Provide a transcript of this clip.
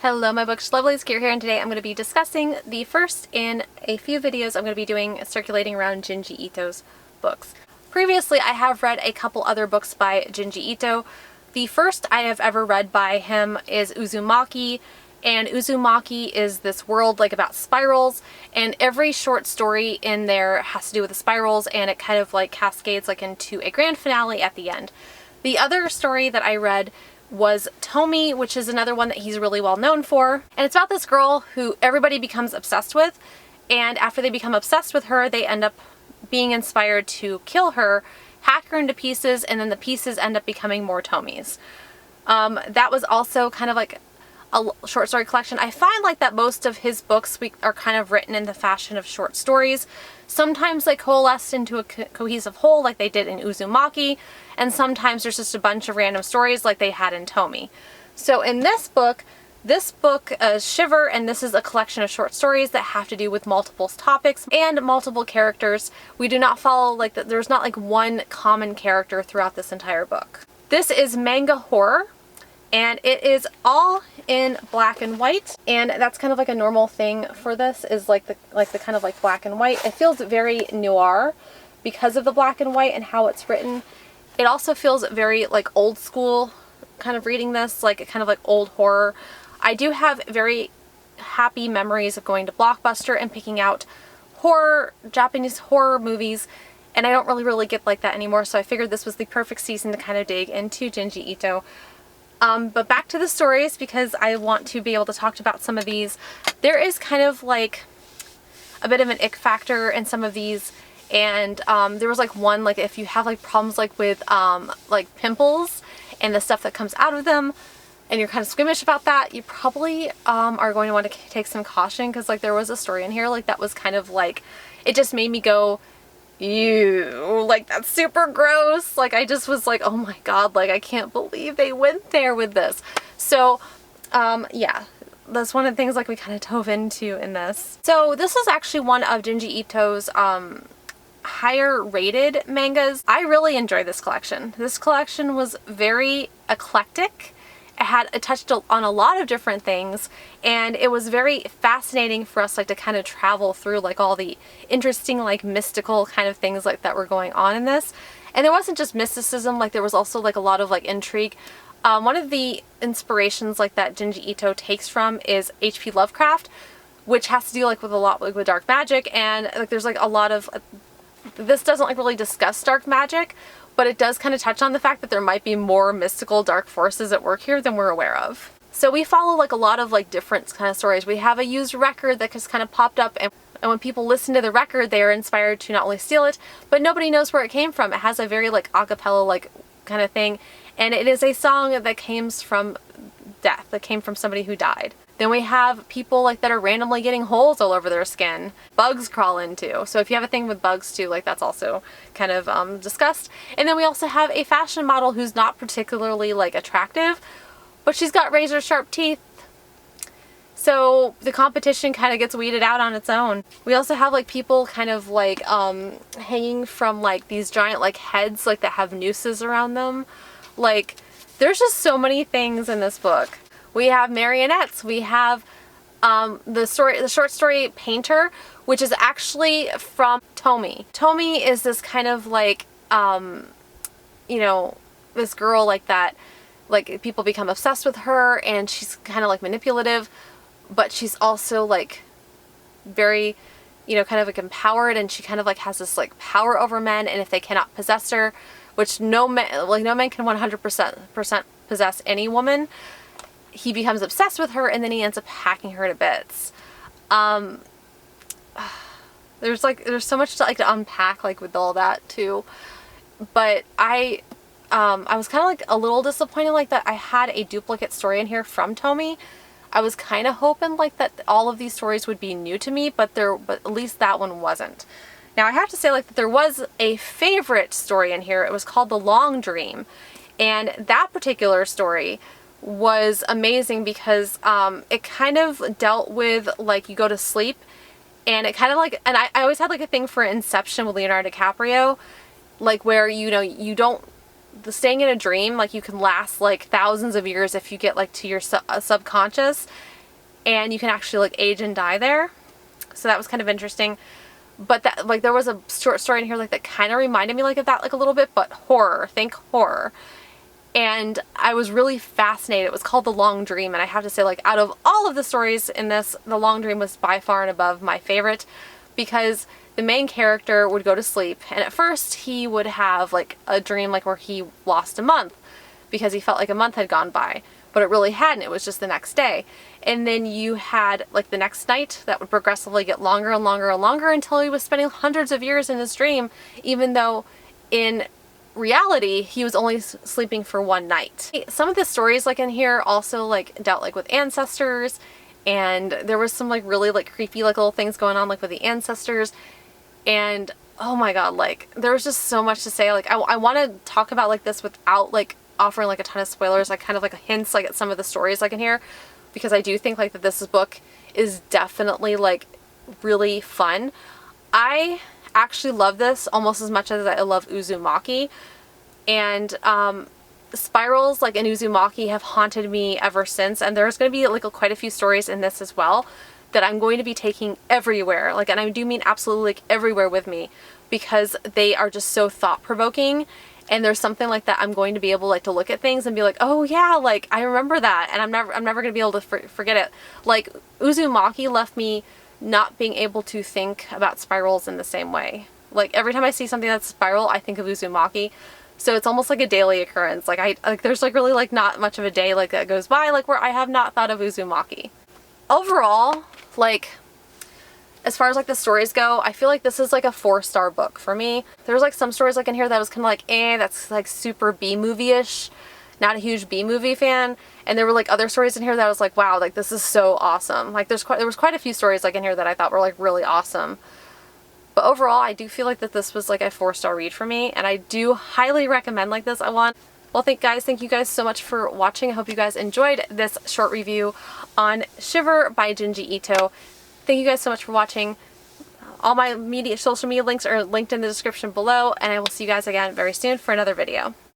Hello my books lovelies, Kira here, and today I'm going to be discussing the first in a few videos I'm going to be doing circulating around Junji Ito's books. Previously I have read a couple other books by Junji Ito. The first I have ever read by him is Uzumaki, and Uzumaki is this world like about spirals, and every short story in there has to do with the spirals, and it kind of like cascades like into a grand finale at the end. The other story that I read was Tomi, which is another one that he's really well known for. And it's about this girl who everybody becomes obsessed with, and after they become obsessed with her, they end up being inspired to kill her, hack her into pieces, and then the pieces end up becoming more Tomis. That was also kind of like a short story collection. I find like that most of his books are kind of written in the fashion of short stories. Sometimes they coalesce into a cohesive whole like they did in Uzumaki, and sometimes there's just a bunch of random stories like they had in Tomi. So in this book is Shiver, and this is a collection of short stories that have to do with multiple topics and multiple characters. We do not follow like that. There's not like one common character throughout this entire book. This is manga horror, and it is all in black and white, and that's kind of like a normal thing for this, is like the kind of like black and white. It feels very noir because of the black and white and how it's written. It also feels very like old school kind of reading this, like kind of like old horror. I do have very happy memories of going to Blockbuster and picking out Japanese horror movies, and I don't really get like that anymore, so I figured this was the perfect season to kind of dig into Junji Ito. But back to the stories, because I want to be able to talk about some of these. There is kind of like a bit of an ick factor in some of these, and there was like one, like if you have like problems like with like pimples and the stuff that comes out of them, and you're kind of squeamish about that, you probably are going to want to take some caution, because like there was a story in here like that was kind of like, it just made me go, ew, like that's super gross. Like I just was like, oh my god, like I can't believe they went there with this. So yeah, that's one of the things like we kind of dove into in this. So this is actually one of Junji Ito's higher rated mangas. I really enjoyed this collection. This collection was very eclectic. It touched on a lot of different things, and it was very fascinating for us like to kind of travel through like all the interesting like mystical kind of things like that were going on in this. And there wasn't just mysticism, like there was also like a lot of like intrigue. One of the inspirations like that Junji Ito takes from is H.P. Lovecraft, which has to do like with a lot like with dark magic, and like there's like a lot of this doesn't like really discuss dark magic, but it does kind of touch on the fact that there might be more mystical dark forces at work here than we're aware of. So we follow like a lot of like different kind of stories. We have a used record that just kind of popped up, and when people listen to the record, they are inspired to not only steal it, but nobody knows where it came from. It has a very like a cappella like kind of thing, and it is a song that came from death, that came from somebody who died. Then we have people like that are randomly getting holes all over their skin. Bugs crawl into. So if you have a thing with bugs too, like that's also kind of discussed. And then we also have a fashion model who's not particularly like attractive, but she's got razor sharp teeth. So the competition kind of gets weeded out on its own. We also have like people kind of like hanging from like these giant like heads like that have nooses around them. Like there's just so many things in this book. We have marionettes. We have the short story Painter, which is actually from Tomi. Tomi is this kind of like, you know, this girl like that, like people become obsessed with her, and she's kind of like manipulative, but she's also like very, you know, kind of like empowered, and she kind of like has this like power over men, and if they cannot possess her, which no man can 100% possess any woman, he becomes obsessed with her, and then he ends up hacking her to bits. There's so much to like to unpack like with all that too. But I was kind of like a little disappointed like that I had a duplicate story in here from Tomi. I was kind of hoping like that all of these stories would be new to me, but at least that one wasn't. Now I have to say like that there was a favorite story in here. It was called The Long Dream, and that particular story was amazing because it kind of dealt with like you go to sleep, and it kind of like, and I always had like a thing for Inception with Leonardo DiCaprio, like where you know you don't the staying in a dream, like you can last like thousands of years if you get like to your subconscious, and you can actually like age and die there. So that was kind of interesting. But that, like, there was a short story in here like that kind of reminded me like of that like a little bit, but horror, think horror. And I was really fascinated. It was called The Long Dream, and I have to say, like, out of all of the stories in this, The Long Dream was by far and above my favorite, because the main character would go to sleep, and at first he would have like a dream like where he lost a month because he felt like a month had gone by, but it really hadn't. It was just the next day. And then you had like the next night that would progressively get longer and longer and longer until he was spending hundreds of years in his dream, even though in reality he was only sleeping for one night. Some of the stories like in here also like dealt like with ancestors, and there was some like really like creepy like little things going on like with the ancestors, and oh my god, like there was just so much to say. Like I want to talk about like this without like offering like a ton of spoilers, like kind of like hints like at some of the stories like in here, because I do think like that this book is definitely like really fun. I actually love this almost as much as I love Uzumaki, and spirals like in Uzumaki have haunted me ever since, and there's going to be like quite a few stories in this as well that I'm going to be taking everywhere, like, and I do mean absolutely like everywhere with me, because they are just so thought-provoking, and there's something like that I'm going to be able like to look at things and be like, oh yeah, like I remember that, and I'm never going to be able to forget it. Like Uzumaki left me not being able to think about spirals in the same way. Like every time I see something that's a spiral, I think of Uzumaki. So it's almost like a daily occurrence. Like there's like really like not much of a day like that goes by like where I have not thought of Uzumaki. Overall, like as far as like the stories go, I feel like this is like a 4-star book for me. There's like some stories like in here that was kind of like, that's like super B-movie-ish. Not a huge B-movie fan. And there were like other stories in here that I was like, wow, like this is so awesome. Like there was quite a few stories like in here that I thought were like really awesome. But overall, I do feel like that this was like a 4-star read for me, and I do highly recommend like this. Well, thank you guys so much for watching. I hope you guys enjoyed this short review on Shiver by Junji Ito. Thank you guys so much for watching. All my social media links are linked in the description below, and I will see you guys again very soon for another video.